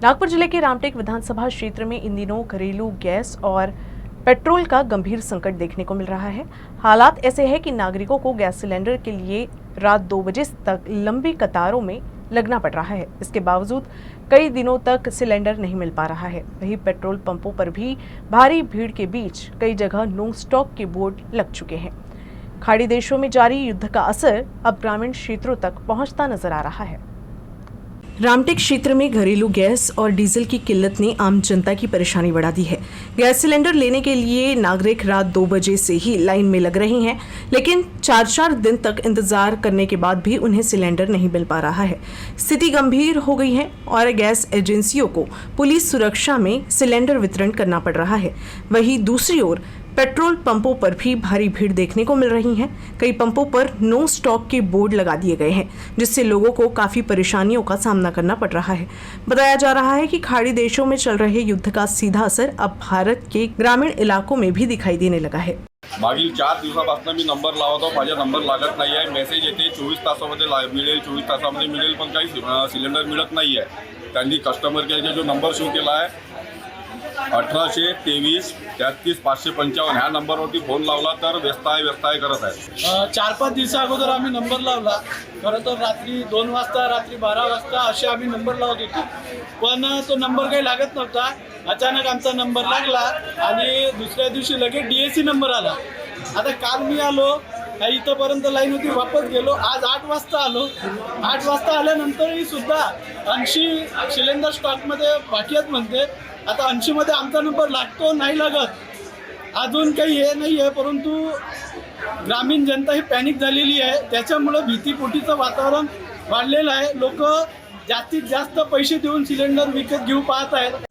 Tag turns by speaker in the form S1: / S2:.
S1: नागपुर जिले के रामटेक विधानसभा क्षेत्र में इन दिनों घरेलू गैस और पेट्रोल का गंभीर संकट देखने को मिल रहा है। हालात ऐसे हैं कि नागरिकों को गैस सिलेंडर के लिए रात 2 बजे तक लंबी कतारों में लगना पड़ रहा है। इसके बावजूद कई दिनों तक सिलेंडर नहीं मिल पा रहा है। वहीं पेट्रोल पंपों पर भी भारी भीड़ के बीच कई जगह नो स्टॉक के बोर्ड लग चुके हैं। खाड़ी देशों में जारी युद्ध का असर अब ग्रामीण क्षेत्रों तक पहुंचता नजर आ रहा है। रामटेक क्षेत्र में घरेलू गैस और डीजल की किल्लत ने आम जनता की परेशानी बढ़ा दी है। गैस सिलेंडर लेने के लिए नागरिक रात 2 बजे से ही लाइन में लग रहे हैं, लेकिन 4-4 दिन तक इंतजार करने के बाद भी उन्हें सिलेंडर नहीं मिल पा रहा है। स्थिति गंभीर हो गई है और गैस एजेंसियों को पुलिस सुरक्षा में सिलेंडर वितरण करना पड़ रहा है। वहीं दूसरी ओर पेट्रोल पंपों पर भी भारी भीड़ देखने को मिल रही है। कई पंपों पर नो स्टॉक के बोर्ड लगा दिए गए हैं, जिससे लोगों को काफी परेशानियों का सामना करना पड़ रहा है। बताया जा रहा है कि खाड़ी देशों में चल रहे युद्ध का सीधा असर अब भारत के ग्रामीण इलाकों में भी दिखाई देने लगा है।
S2: मागील 4 दिवसापासून मी नंबर लावतो, माझा नंबर लागत नाही आहे। मेसेज येते 24 तासामध्ये मिळेल, 24 तासामध्ये मिळेल, पण काही सिलेंडर मिळत नाही आहे। त्यांनी कस्टमर केअरचा जो नंबर शो केला आहे 1823 33 555 ह्या नंबरवरती फोन लावला तर व्यस्त आहे करत आहे।
S3: 4-5 दिवसा अगोदर आम्ही नंबर लावला। खरं तर रात्री 2 वाजता, रात्री 12 वाजता असे आम्ही नंबर लावत होतो, पण तो नंबर काही लागत नव्हता। अचानक आमचा नंबर लागला आणि दुसऱ्या दिवशी लगेच डीएसी नंबर आला। आता काल मी आलो, इथंपर्यंत लाईन होती, वापस गेलो। आज 8 वाजता आलो। 8 वाजता आल्यानंतरही सुद्धा 80 सिलेंडर स्टॉकमध्ये बाकी आहेत म्हणते। आता 80 मध्ये आमचा नंबर लागतो नाही लागत अजून काही हे नाही आहे, परंतु ग्रामीण जनता ही पॅनिक झालेली आहे। त्याच्यामुळे भीतीपोटीचं वातावरण वाढलेलं आहे। लोक जास्तीत जास्त पैसे देऊन सिलेंडर विकत घेऊ पाहत आहेत।